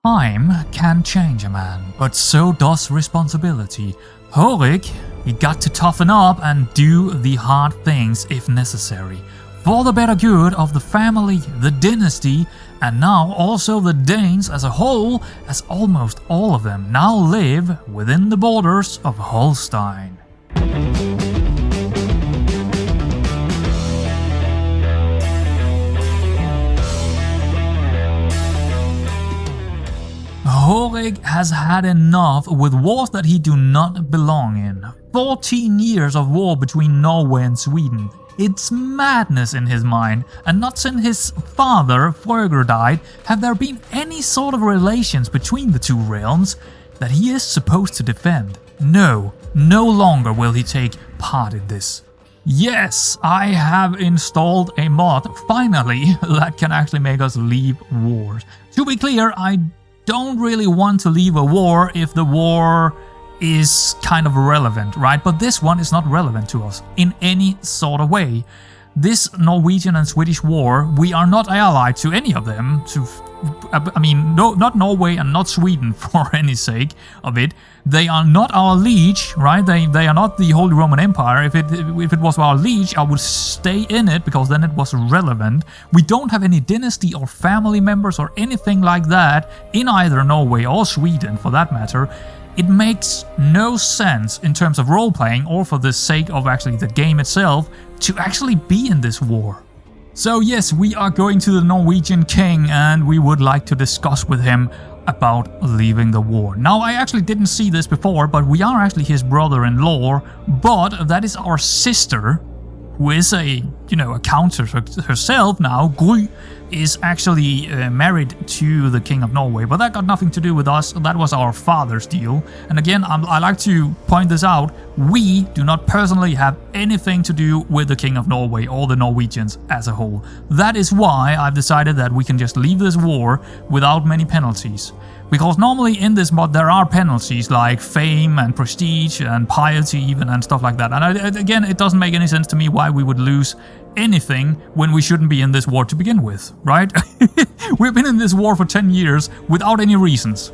Time can change a man, but so does responsibility. Horik, he got to toughen up and do the hard things if necessary. For the better good of the family, the dynasty, and now also the Danes as a whole, as almost all of them now live within the borders of Holstein. Horik has had enough with wars that he do not belong in. 14 years of war between Norway and Sweden. It's madness in his mind, and not since his father, Fröger, died have there been any sort of relations between the two realms that he is supposed to defend. No longer will he take part in this. Yes, I have installed a mod, finally, that can actually make us leave wars. To be clear, I don't really want to leave a war if the war is kind of relevant, right? But this one is not relevant to us in any sort of way. This Norwegian and Swedish war, we are not allied to any of them. Not Norway and not Sweden for any sake of it. They are not our liege, right? They are not the Holy Roman Empire. If it was our liege, I would stay in it because then it was relevant. We don't have any dynasty or family members or anything like that in either Norway or Sweden for that matter. It makes no sense in terms of role-playing or for the sake of actually the game itself to actually be in this war. So yes, we are going to the Norwegian king and we would like to discuss with him about leaving the war. Now, I actually didn't see this before, but we are actually his brother-in-law, but that is our sister, who is a countess herself now. Gry is actually married to the King of Norway, but that got nothing to do with us. That was our father's deal. And again, I like to point this out. We do not personally have anything to do with the King of Norway or the Norwegians as a whole. That is why I've decided that we can just leave this war without many penalties. Because normally in this mod there are penalties like fame and prestige and piety even and stuff like that. And again, it doesn't make any sense to me why we would lose anything when we shouldn't be in this war to begin with, right? We've been in this war for 10 years without any reasons,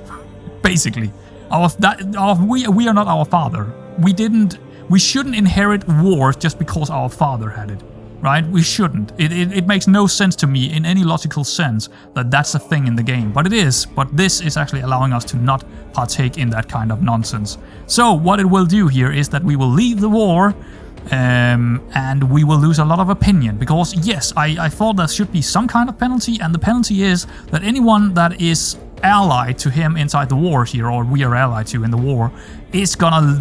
basically. We are not our father. We shouldn't inherit wars just because our father had it. Right? We shouldn't. It makes no sense to me in any logical sense that that's a thing in the game. But it is. But this is actually allowing us to not partake in that kind of nonsense. So what it will do here is that we will leave the war and we will lose a lot of opinion. Because yes, I thought there should be some kind of penalty, and the penalty is that anyone that is allied to him inside the war here, or we are allied to in the war, is gonna,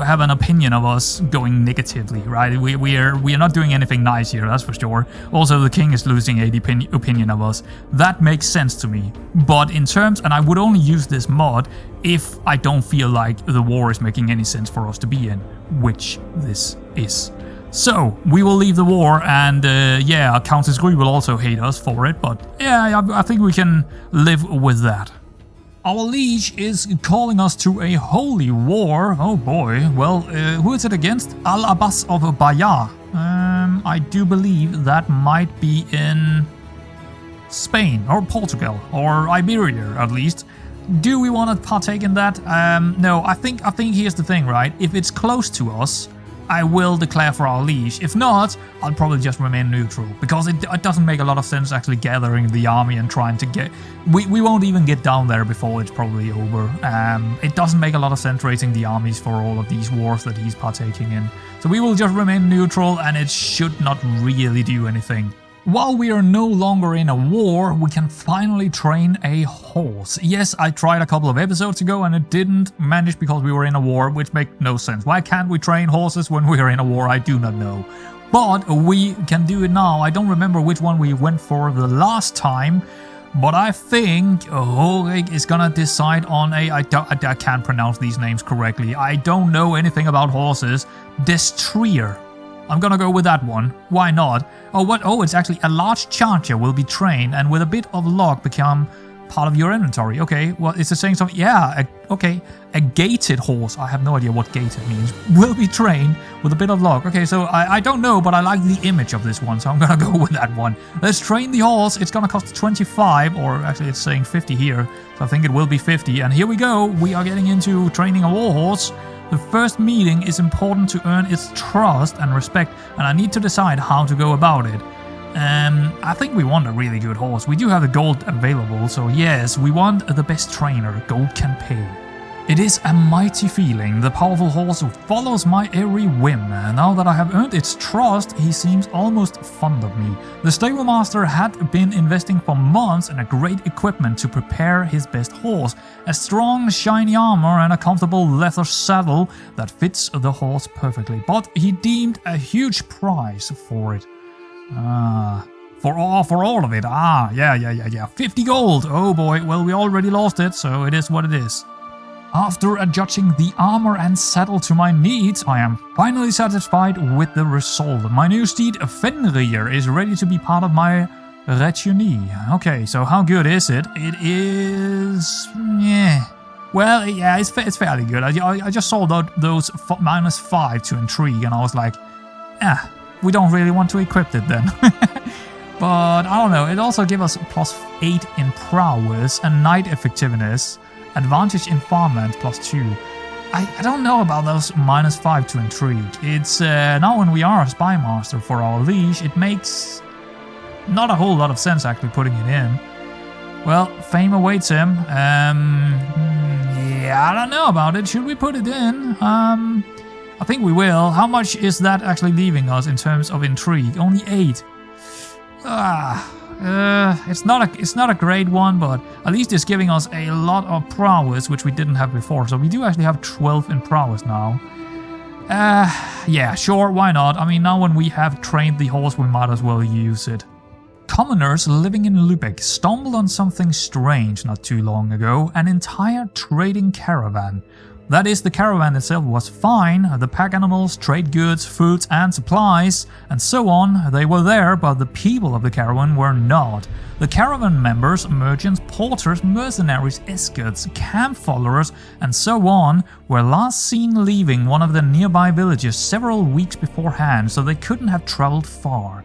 have an opinion of us going negatively, right? We are not doing anything nice here, that's for sure. Also, the king is losing a opinion of us. That makes sense to me. But in terms, and I would only use this mod if I don't feel like the war is making any sense for us to be in, which this is. So, we will leave the war, and Countess Gry will also hate us for it, but yeah, I think we can live with that. Our liege is calling us to a holy war. Oh boy. Well, who is it against? Al-Abbas of Bayar. I do believe that might be in Spain, or Portugal, or Iberia at least. Do we want to partake in that? No, I think here's the thing, right? If it's close to us, I will declare for our liege. If not, I'll probably just remain neutral, because it doesn't make a lot of sense actually gathering the army and trying to get... We won't even get down there before it's probably over. It doesn't make a lot of sense raising the armies for all of these wars that he's partaking in. So we will just remain neutral, and it should not really do anything. While we are no longer in a war, we can finally train a horse. Yes, I tried a couple of episodes ago and it didn't manage because we were in a war, which makes no sense. Why can't we train horses when we are in a war? I do not know. But we can do it now. I don't remember which one we went for the last time, but I think Horik is gonna decide on I can't pronounce these names correctly. I don't know anything about horses. Destrier. I'm gonna go with that one. Why not? Oh, what? Oh, it's actually a large charger will be trained and with a bit of luck become part of your inventory. Okay, well, is it saying something? Yeah, okay. A gated horse, I have no idea what gated means, will be trained with a bit of luck. Okay, so I don't know, but I like the image of this one, so I'm gonna go with that one. Let's train the horse. It's gonna cost 25, or actually it's saying 50 here, so I think it will be 50. And here we go. We are getting into training a war horse. The first meeting is important to earn its trust and respect, and I need to decide how to go about it. I think we want a really good horse. We do have the gold available, so yes, we want the best trainer. Gold can pay. It is a mighty feeling, the powerful horse who follows my every whim. Now that I have earned its trust, he seems almost fond of me. The stable master had been investing for months in a great equipment to prepare his best horse. A strong, shiny armor and a comfortable leather saddle that fits the horse perfectly. But he deemed a huge price for it. For all of it. Yeah. 50 gold. Oh boy, well, we already lost it, so it is what it is. After adjusting the armor and saddle to my needs, I am finally satisfied with the result. My new steed, Fenrir, is ready to be part of my retinue. Okay, so how good is it? It is... yeah. Well, yeah, it's fairly good. I just saw those -5 to intrigue, and I was like, we don't really want to equip it then. But I don't know, it also gives us +8 in prowess and night effectiveness. Advantage in farmland +2. I don't know about those -5 to intrigue. It's now when we are a spy master for our liege, it makes not a whole lot of sense actually putting it in. Well, fame awaits him. Yeah, I don't know about it. Should we put it in? I think we will. How much is that actually leaving us in terms of intrigue? Only 8. It's not a great one, but at least it's giving us a lot of prowess, which we didn't have before. So we do actually have 12 in prowess now. Yeah, sure, why not? I mean, now when we have trained the horse, we might as well use it. Commoners living in Lübeck stumbled on something strange not too long ago, an entire trading caravan. That is, the caravan itself was fine, the pack animals, trade goods, foods and supplies, and so on, they were there, but the people of the caravan were not. The caravan members, merchants, porters, mercenaries, escorts, camp followers, and so on, were last seen leaving one of the nearby villages several weeks beforehand, so they couldn't have traveled far.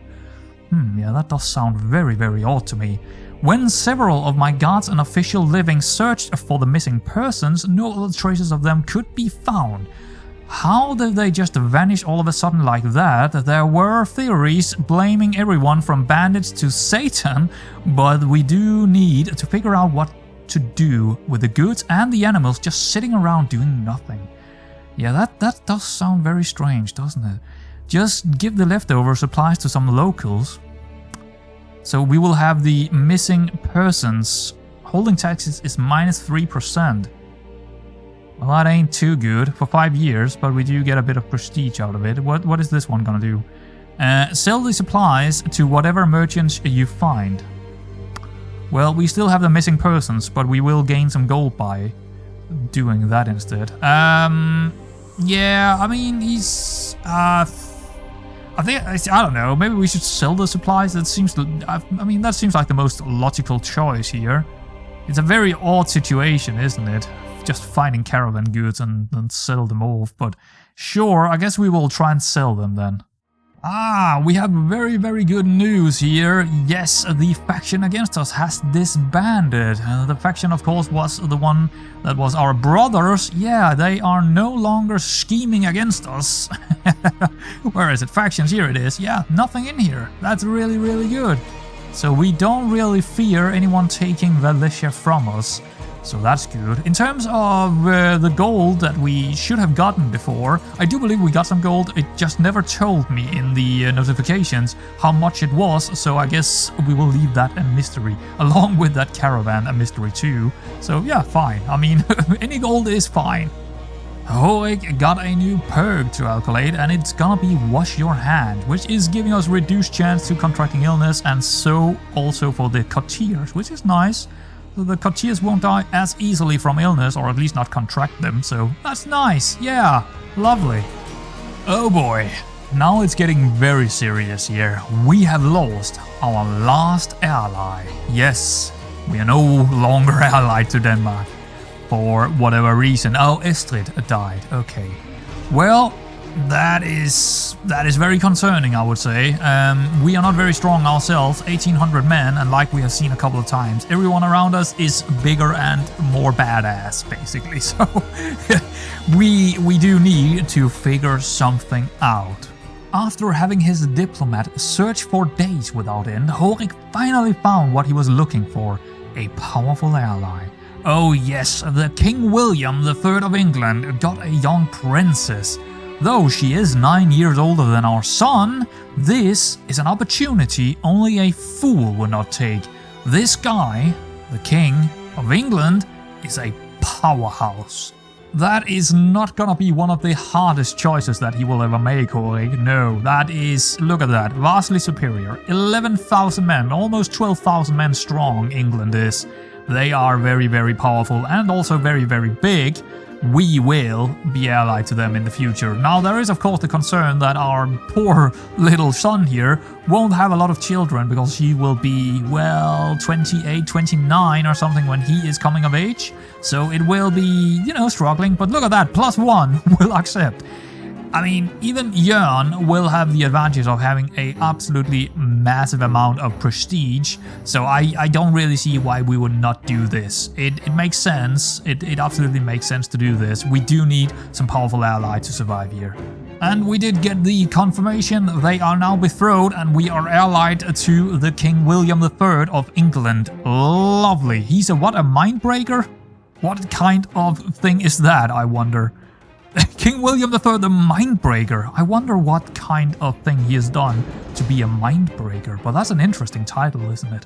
Yeah, that does sound very, very odd to me. When several of my guards and official living searched for the missing persons, no other traces of them could be found. How did they just vanish all of a sudden like that? There were theories blaming everyone from bandits to Satan, but we do need to figure out what to do with the goods and the animals just sitting around doing nothing. Yeah, that does sound very strange, doesn't it? Just give the leftover supplies to some locals. So we will have the missing persons. Holding taxes is -3%. Well, that ain't too good for 5 years, but we do get a bit of prestige out of it. What is this one gonna do? Sell the supplies to whatever merchants you find. Well, we still have the missing persons, but we will gain some gold by doing that instead. Yeah, I mean, he's... I don't know, maybe we should sell the supplies. That seems, that seems like the most logical choice here. It's a very odd situation, isn't it? Just finding caravan goods and sell them off, but sure, I guess we will try and sell them then. We have very, very good news here. Yes, the faction against us has disbanded. The faction, of course, was the one that was our brothers. Yeah, they are no longer scheming against us. Where is it? Factions, here it is. Yeah, nothing in here. That's really, really good. So we don't really fear anyone taking Valicia from us. So that's good. In terms of the gold that we should have gotten before, I do believe we got some gold. It just never told me in the notifications how much it was, so I guess we will leave that a mystery. Along with that caravan, a mystery too. So yeah, fine. I mean, any gold is fine. Hoek got a new perk to calculate, and it's gonna be Wash Your Hand, which is giving us reduced chance to contracting illness, and so also for the courtiers, which is nice. The courtiers won't die as easily from illness, or at least not contract them, so that's nice, yeah, lovely. Oh boy, now it's getting very serious here. We have lost our last ally. Yes, We are no longer allied to Denmark. For whatever reason. Oh, Estrid died. Okay. Well, that is very concerning, I would say. We are not very strong ourselves, 1,800 men, and like we have seen a couple of times, everyone around us is bigger and more badass, basically. So we do need to figure something out. After having his diplomat search for days without end, Horik finally found what he was looking for, a powerful ally. Oh yes, the King William III of England got a young princess. Though she is 9 years older than our son, this is an opportunity only a fool would not take. This guy, the King of England, is a powerhouse. That is not gonna be one of the hardest choices that he will ever make, Horik. No, that is, look at that, vastly superior. 11,000 men, almost 12,000 men strong England is. They are very, very powerful and also very, very big. We will be allied to them in the future. Now, there is of course the concern that our poor little son here won't have a lot of children because he will be, well, 28, 29 or something when he is coming of age. So it will be, you know, struggling. But look at that, +1 will accept. I mean, even Jörn will have the advantage of having a absolutely massive amount of prestige, so I don't really see why we would not do this. It makes sense, it absolutely makes sense to do this. We do need some powerful ally to survive here. And we did get the confirmation, they are now betrothed and we are allied to the King William III of England. Lovely. He's a what, a mindbreaker? What kind of thing is that, I wonder? King William III, the Mindbreaker. I wonder what kind of thing he has done to be a Mindbreaker. But that's an interesting title, isn't it?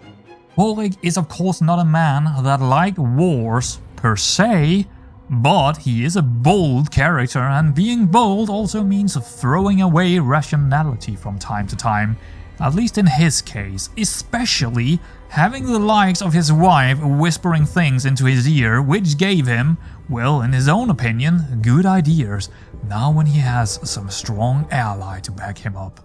Horik is of course not a man that likes wars per se, but he is a bold character, and being bold also means throwing away rationality from time to time. At least in his case, especially having the likes of his wife whispering things into his ear, which gave him, well, in his own opinion, good ideas, now when he has some strong ally to back him up.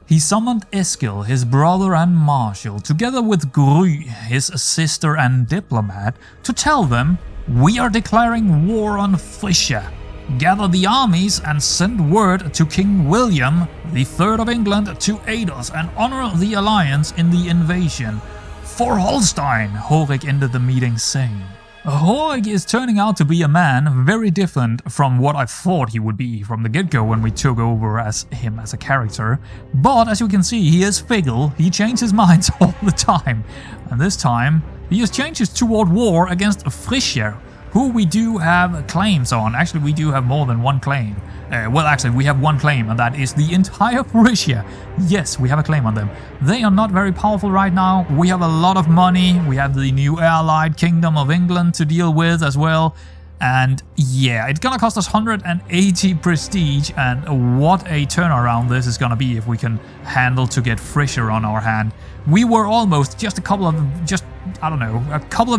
He summoned Eskil, his brother and marshal, together with Gry, his sister and diplomat, to tell them, we are declaring war on Frisia. Gather the armies and send word to King William III of England to aid us and honor the alliance in the invasion. For Holstein, Horik ended the meeting saying. Horik is turning out to be a man very different from what I thought he would be from the get-go when we took over as him as a character. But as you can see, he is Fickle, he changes his minds all the time. And this time, he has changes toward war against Frisia, who we do have claims on. Actually, we do have more than one claim. Well, actually, we have one claim, and that is the entire Frisia. Yes, we have a claim on them. They are not very powerful right now. We have a lot of money. We have the new allied Kingdom of England to deal with as well. And yeah, it's gonna cost us 180 prestige, and what a turnaround this is gonna be if we can handle to get Frisia on our hand. We were almost just a couple of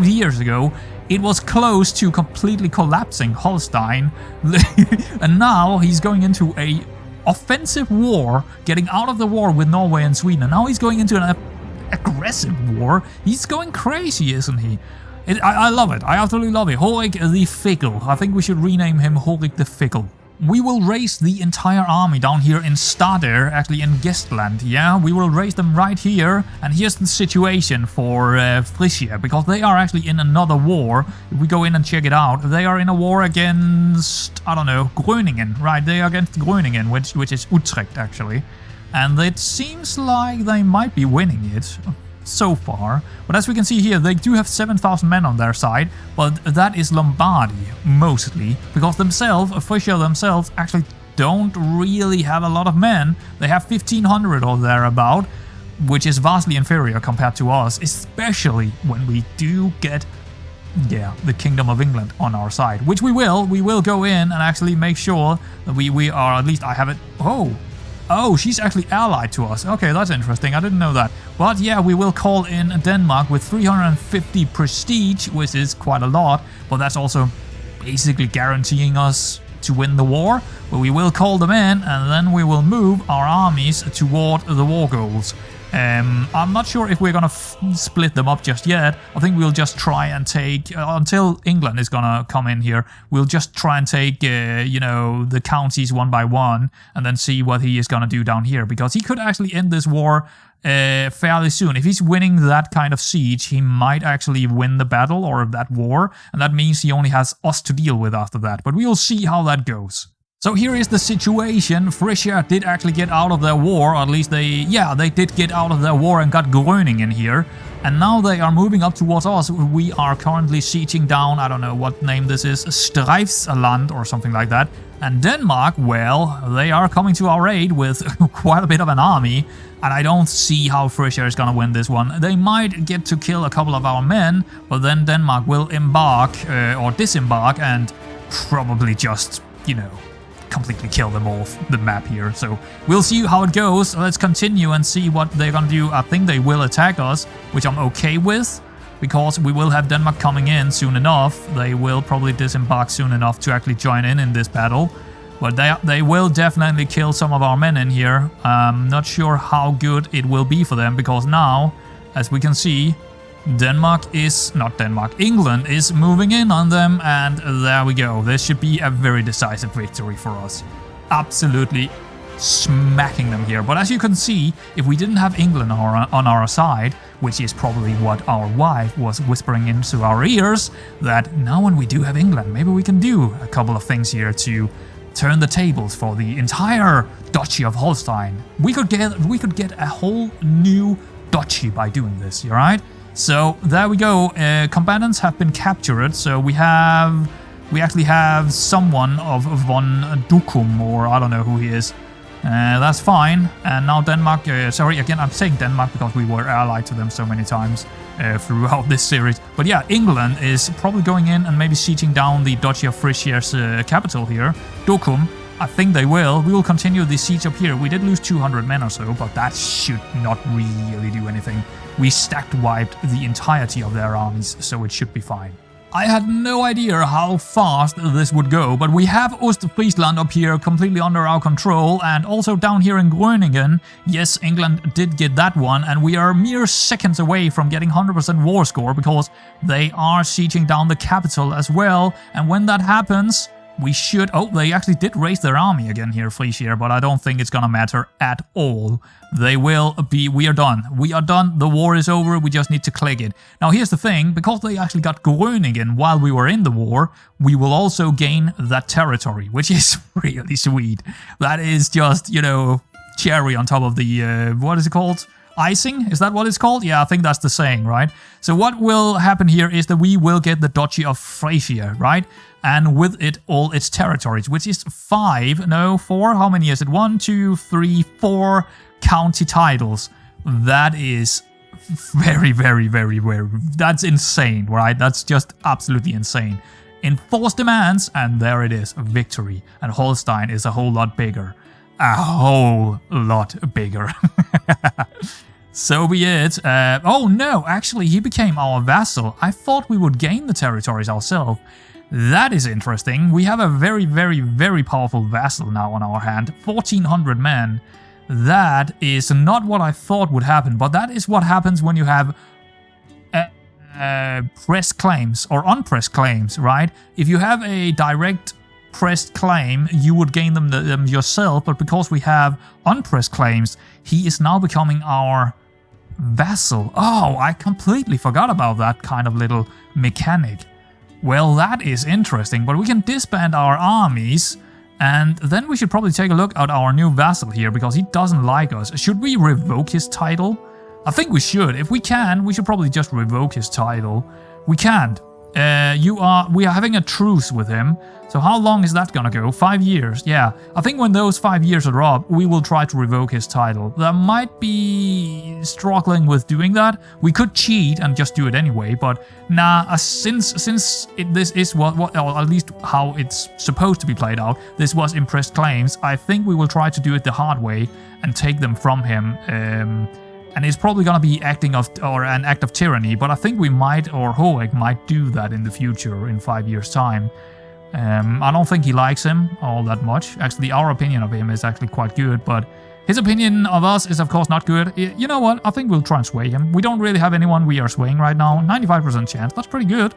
years ago, it was close to completely collapsing Holstein, and now he's going into a offensive war, getting out of the war with Norway and Sweden, and now he's going into an aggressive war. He's going crazy, isn't he? I love it. I absolutely love it. Horik the Fickle. I think we should rename him Horik the Fickle. We will raise the entire army down here in Stadr, actually in Gestland. Yeah, we will raise them right here. And here's the situation for Frisia, because they are actually in another war. If we go in and check it out, they are in a war against, I don't know, Groningen. Right, they are against Groningen, which is Utrecht actually. And it seems like they might be winning it so far. But as we can see here, they do have 7,000 men on their side, but that is Lombardy mostly, because Frisia themselves actually don't really have a lot of men. They have 1,500 or thereabout, which is vastly inferior compared to us, especially when we do get the Kingdom of England on our side, which we will go in and actually make sure that we are, at least I have it. Oh, she's actually allied to us. Okay, that's interesting. I didn't know that. But yeah, we will call in Denmark with 350 prestige, which is quite a lot. But that's also basically guaranteeing us to win the war. But we will call them in, and then we will move our armies toward the war goals. I'm not sure if we're gonna split them up just yet. I think we'll just try and take, until England is gonna come in here, we'll just try and take, you know, the counties one by one, and then see what he is gonna do down here, because he could actually end this war fairly soon. If he's winning that kind of siege, he might actually win the battle or that war, and that means he only has us to deal with after that, but we'll see how that goes. So here is the situation. Frisia did actually get out of their war, or at least they did get out of their war and got Groningen here. And now they are moving up towards us. We are currently sieging down, I don't know what name this is, Streifsland or something like that. And Denmark, well, they are coming to our aid with quite a bit of an army. And I don't see how Frisia is gonna win this one. They might get to kill a couple of our men, but then Denmark will embark or disembark and probably just, you know, completely kill them off the map here. So we'll see how it goes. Let's continue and see what they're gonna do. I think they will attack us, which I'm okay with, because we will have Denmark coming in soon enough. They will probably disembark soon enough to actually join in this battle. But they will definitely kill some of our men in here. Not sure how good it will be for them, because now, as we can see, England is moving in on them, and there we go. This should be a very decisive victory for us. Absolutely smacking them here. But as you can see, if we didn't have England on our side, which is probably what our wife was whispering into our ears, that now when we do have England, maybe we can do a couple of things here to turn the tables for the entire Duchy of Holstein. We could get a whole new duchy by doing this, alright? So there we go. Combatants have been captured. So we actually have someone of von Dukum, or I don't know who he is. That's fine. And now Denmark. Sorry, again, I'm saying Denmark because we were allied to them so many times throughout this series. But yeah, England is probably going in and maybe sieging down the Duchy of Frisia's capital here, Dukum. I think they will. We will continue the siege up here. We did lose 200 men or so, but that should not really do anything. We stacked wiped the entirety of their armies, so it should be fine. I had no idea how fast this would go, but we have Ostfriesland up here completely under our control, and also down here in Groningen. Yes, England did get that one, and we are mere seconds away from getting 100% war score, because they are sieging down the capital as well, and when that happens, we should... Oh, they actually did raise their army again here, Frisia, but I don't think it's gonna matter at all. They will be... We are done. We are done. The war is over. We just need to click it. Now, here's the thing. Because they actually got Groningen while we were in the war, we will also gain that territory, which is really sweet. That is just, you know, cherry on top of the... what is it called? Icing? Is that what it's called? Yeah, I think that's the saying, right? So what will happen here is that we will get the Duchy of Frisia, right? And with it, all its territories, which is 4. How many is it? 1, 2, 3, 4 county titles. That is very, very, very, very... That's insane, right? That's just absolutely insane. Enforced demands, and there it is, victory. And Holstein is a whole lot bigger. A whole lot bigger. So be it. Oh no, actually he became our vassal. I thought we would gain the territories ourselves. That is interesting. We have a very, very, very powerful vassal now on our hand. 1,400 men. That is not what I thought would happen, but that is what happens when you have pressed claims or unpressed claims, right? If you have a direct pressed claim, you would gain them yourself, but because we have unpressed claims, he is now becoming our vassal. Oh, I completely forgot about that kind of little mechanic. Well, that is interesting, but we can disband our armies, and then we should probably take a look at our new vassal here, because he doesn't like us. Should we revoke his title? I think we should. If we can, we should probably just revoke his title. We can't. We are having a truce with him. So how long is that gonna go? 5 years. Yeah, I think when those 5 years are up, we will try to revoke his title. That might be struggling with doing that. We could cheat and just do it anyway, but nah, since this is what or at least how it's supposed to be played out, this was impressed claims, I think we will try to do it the hard way and take them from him. And it's probably going to be an act of tyranny, but I think we might, or Hoek might do that in the future, in 5 years' time. I don't think he likes him all that much. Actually, our opinion of him is actually quite good, but His opinion of us is of course not good. You know what? I think we'll try and sway him. We don't really have anyone we are swaying right now. 95% chance. That's pretty good.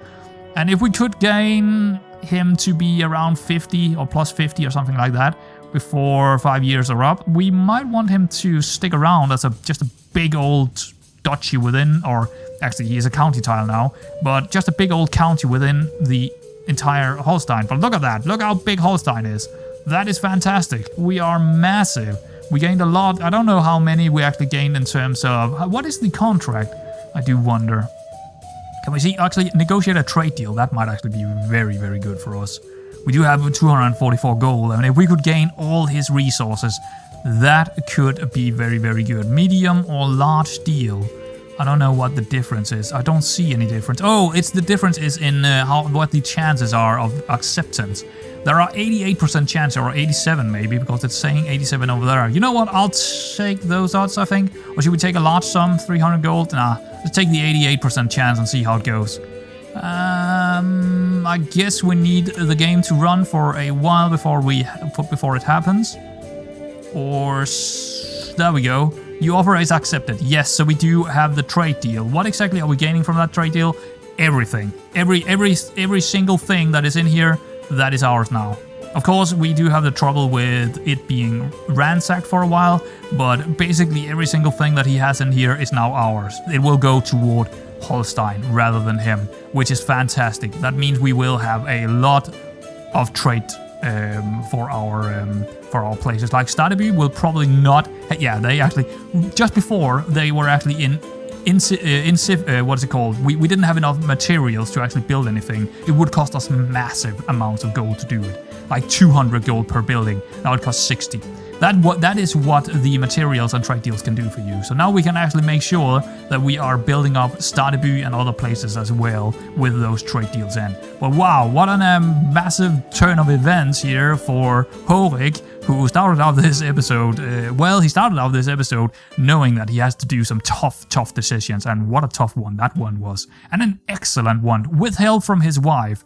And if we could gain him to be around 50 or plus 50 or something like that before 5 years are up, we might want him to stick around as just a big old duchy within, or actually he is a county tile now, but just a big old county within the entire Holstein. But look at that. Look how big Holstein is. That is fantastic. We are massive. We gained a lot. I don't know how many we actually gained in terms of... What is the contract? I do wonder. Can we see? Actually, negotiate a trade deal. That might actually be very, very good for us. We do have 244 gold. I mean, if we could gain all his resources, that could be very, very good. Medium or large deal. I don't know what the difference is. I don't see any difference. Oh, it's the difference is in what the chances are of acceptance. There are 88% chance, or 87 maybe, because it's saying 87 over there. You know what? I'll take those odds, I think. Or should we take a large sum, 300 gold? Nah, let's take the 88% chance and see how it goes. I guess we need the game to run for a while before it happens. Or there we go. You offer is accepted. Yes, so we do have the trade deal. What exactly are we gaining from that trade deal? Everything. Every single thing that is in here. That is ours now. Of course, we do have the trouble with it being ransacked for a while, but basically every single thing that he has in here is now ours. It will go toward Holstein rather than him, which is fantastic. That means we will have a lot of trade for our places. Like Stadeby will probably not... Yeah, they actually... Just before, they were actually in what's it called? We didn't have enough materials to actually build anything. It would cost us massive amounts of gold to do it. Like 200 gold per building. Now it costs 60. That is what the materials and trade deals can do for you. So now we can actually make sure that we are building up Stadeby and other places as well with those trade deals in. But wow, what a massive turn of events here for Horik, who started out this episode, he started out this episode knowing that he has to do some tough decisions, and what a tough one that one was. And an excellent one, with help from his wife.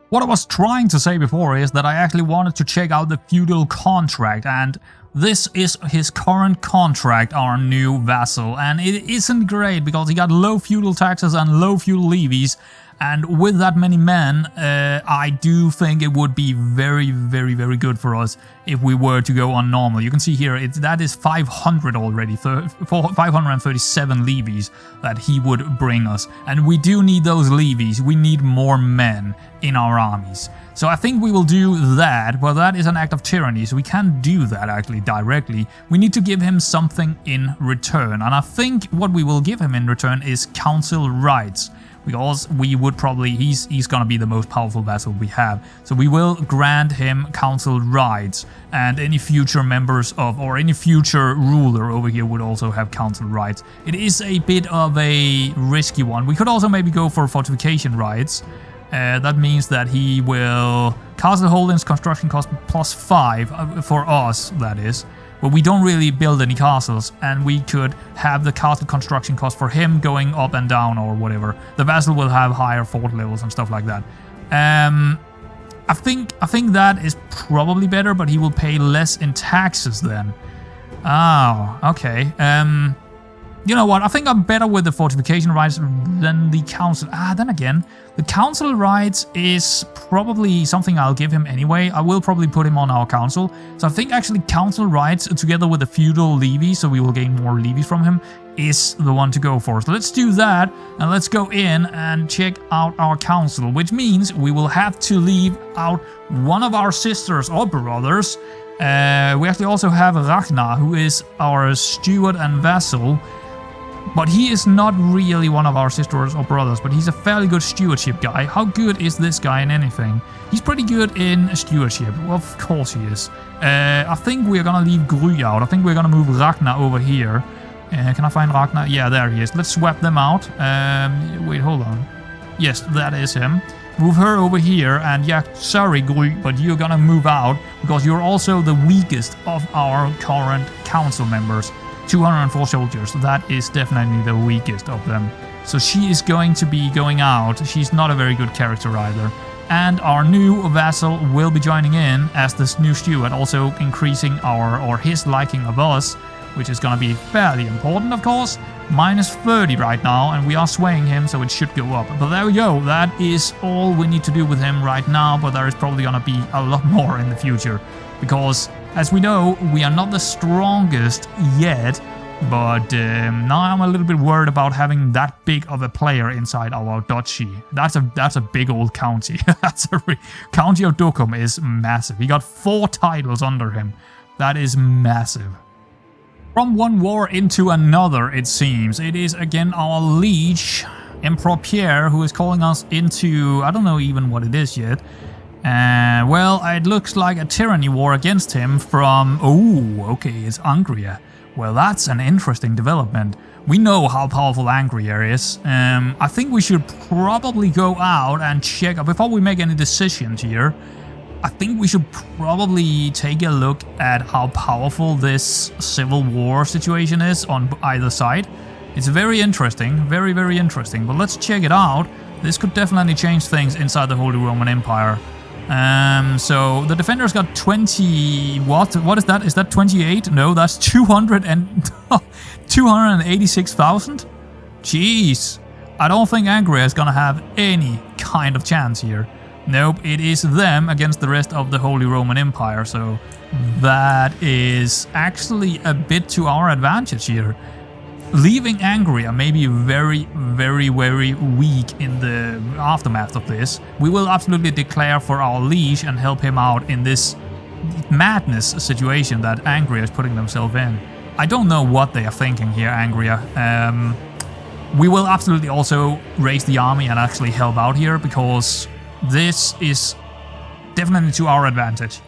What I was trying to say before is that I actually wanted to check out the feudal contract, and this is his current contract, our new vassal, and it isn't great because he got low feudal taxes and low feudal levies. And with that many men, I do think it would be very, very, very good for us if we were to go on normal. You can see here, that is 500 already, 537 levies that he would bring us. And we do need those levies. We need more men in our armies. So I think we will do that. Well, that is an act of tyranny, so we can't do that actually directly. We need to give him something in return. And I think what we will give him in return is council rights. Because we would probably, he's gonna be the most powerful vassal we have. So we will grant him council rights, and any future members of, or any future ruler over here would also have council rights. It is a bit of a risky one. We could also maybe go for fortification rights. That means that he will castle holdings construction cost +5 for us, that is. But we don't really build any castles, and we could have the castle construction cost for him going up and down or whatever. The vassal will have higher fort levels and stuff like that. I think that is probably better, but he will pay less in taxes then. Oh, okay. You know what? I think I'm better with the fortification rights than the council. Then again, the council rights is probably something I'll give him anyway. I will probably put him on our council. So I think actually council rights together with the feudal levy, so we will gain more levies from him, is the one to go for. So let's do that, and let's go in and check out our council, which means we will have to leave out one of our sisters or brothers. We actually also have Ragnar, who is our steward and vassal. But he is not really one of our sisters or brothers, but he's a fairly good stewardship guy. How good is this guy in anything? He's pretty good in stewardship. Well, of course he is. I think we're gonna leave Gry out. I think we're gonna move Ragnar over here. Can I find Ragnar? Yeah, there he is. Let's swap them out. Wait, hold on. Yes, that is him. Move her over here, and yeah, sorry Gry, but you're gonna move out because you're also the weakest of our current council members. 204 soldiers. That is definitely the weakest of them. So she is going to be going out. She's not a very good character either. And our new vassal will be joining in as this new steward, also increasing his liking of us, which is going to be fairly important, of course. Minus 30 right now, and we are swaying him, so it should go up. But there we go. That is all we need to do with him right now, but there is probably going to be a lot more in the future. Because, as we know, we are not the strongest yet, but now I'm a little bit worried about having that big of a player inside our duchy. That's a big old county. County of Dukum is massive. He got 4 titles under him. That is massive. From one war into another, it seems. It is again our liege, Emperor Pierre, who is calling us into... I don't know even what it is yet. Well, it looks like a tyranny war against him from... Oh, okay, it's Angria. Well, that's an interesting development. We know how powerful Angria is. I think we should probably go out and check... Before we make any decisions here, I think we should probably take a look at how powerful this civil war situation is on either side. It's very interesting, very, very interesting. But let's check it out. This could definitely change things inside the Holy Roman Empire. So the defenders got 20... What is that? Is that 28? No, that's 286,000? Jeez. I don't think Angria is gonna have any kind of chance here. Nope, it is them against the rest of the Holy Roman Empire, so that is actually a bit to our advantage here. Leaving Angria may be very, very, very weak in the aftermath of this. We will absolutely declare for our liege and help him out in this madness situation that Angria is putting themselves in. I don't know what they are thinking here, Angria. We will absolutely also raise the army and actually help out here, because this is definitely to our advantage.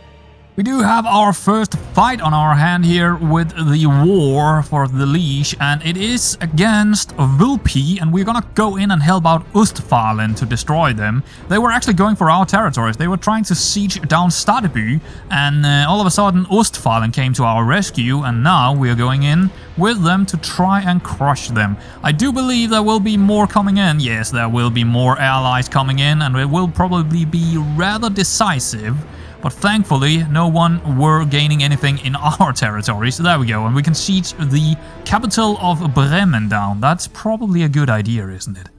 We do have our first fight on our hand here with the war for the liege, and it is against Vulpi, and we're gonna go in and help out Ostfalen to destroy them. They were actually going for our territories. They were trying to siege down Stadeby, and all of a sudden Ostfalen came to our rescue, and now we're going in with them to try and crush them. I do believe there will be more coming in. Yes, there will be more allies coming in, and it will probably be rather decisive. But thankfully, no one were gaining anything in our territory, so there we go. And we can siege the capital of Bremen down. That's probably a good idea, isn't it?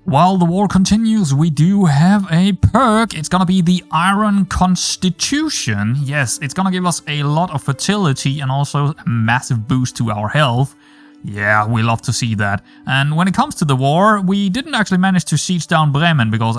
While the war continues, we do have a perk. It's gonna be the Iron Constitution. Yes, it's gonna give us a lot of fertility and also a massive boost to our health. Yeah, we love to see that. And when it comes to the war, we didn't actually manage to siege down Bremen because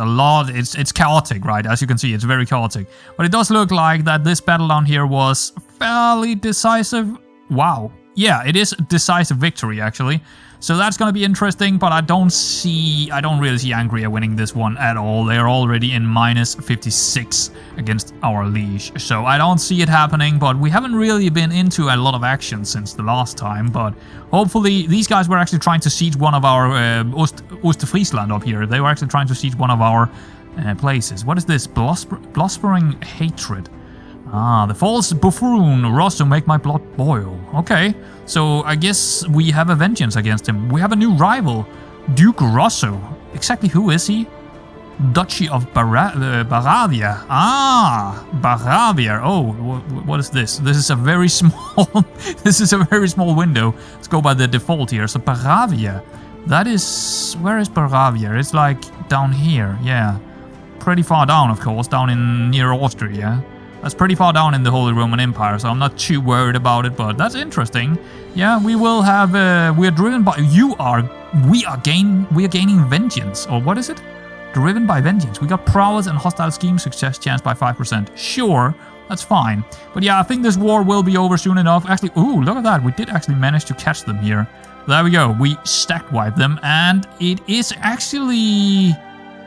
it's chaotic, right? As you can see, it's very chaotic. But it does look like that this battle down here was fairly decisive. Wow. Yeah, it is a decisive victory, actually. So that's going to be interesting, but I don't really see Angria winning this one at all. They're already in minus 56 against our liege. So I don't see it happening, but we haven't really been into a lot of action since the last time. But hopefully these guys were actually trying to siege one of our Ostfriesland up here. They were actually trying to siege one of our places. What is this? Blustering hatred. Ah, the false buffoon Rosso make my blood boil. Okay, so I guess we have a vengeance against him. We have a new rival, Duke Rosso. Exactly who is he? Duchy of Baravia. Ah, Baravia. Oh, what is this? This is a very small. This is a very small window. Let's go by the default here. So Baravia. That is. Where is Baravia? It's like down here. Yeah, pretty far down, of course, down in near Austria. That's pretty far down in the Holy Roman Empire, so I'm not too worried about it, but that's interesting. Yeah, we will have, we are driven by, we are gaining vengeance, or what is it? Driven by vengeance. We got prowess and hostile scheme success chance by 5%. Sure, that's fine. But yeah, I think this war will be over soon enough. Actually, ooh, look at that. We did actually manage to catch them here. There we go. We stack wipe them, and it is actually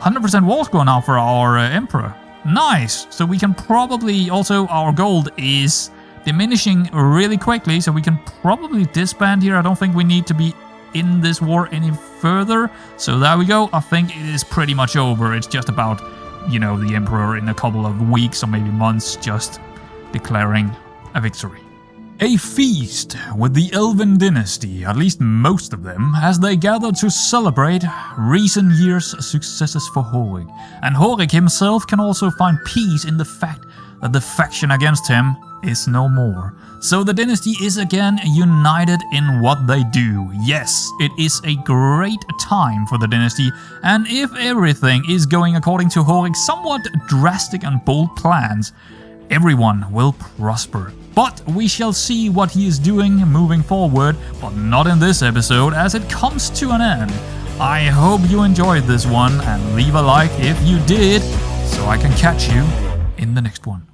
100% war score now for our Emperor. Nice! So we can probably also, our gold is diminishing really quickly, so we can probably disband here. I don't think we need to be in this war any further. So there we go. I think it is pretty much over. It's just about, you know, the Emperor in a couple of weeks or maybe months just declaring a victory. A feast with the Elvin dynasty, at least most of them, as they gather to celebrate recent years' successes for Horik. And Horik himself can also find peace in the fact that the faction against him is no more. So the dynasty is again united in what they do. Yes, it is a great time for the dynasty, and if everything is going according to Horik's somewhat drastic and bold plans, everyone will prosper. But we shall see what he is doing moving forward, but not in this episode as it comes to an end. I hope you enjoyed this one and leave a like if you did, so I can catch you in the next one.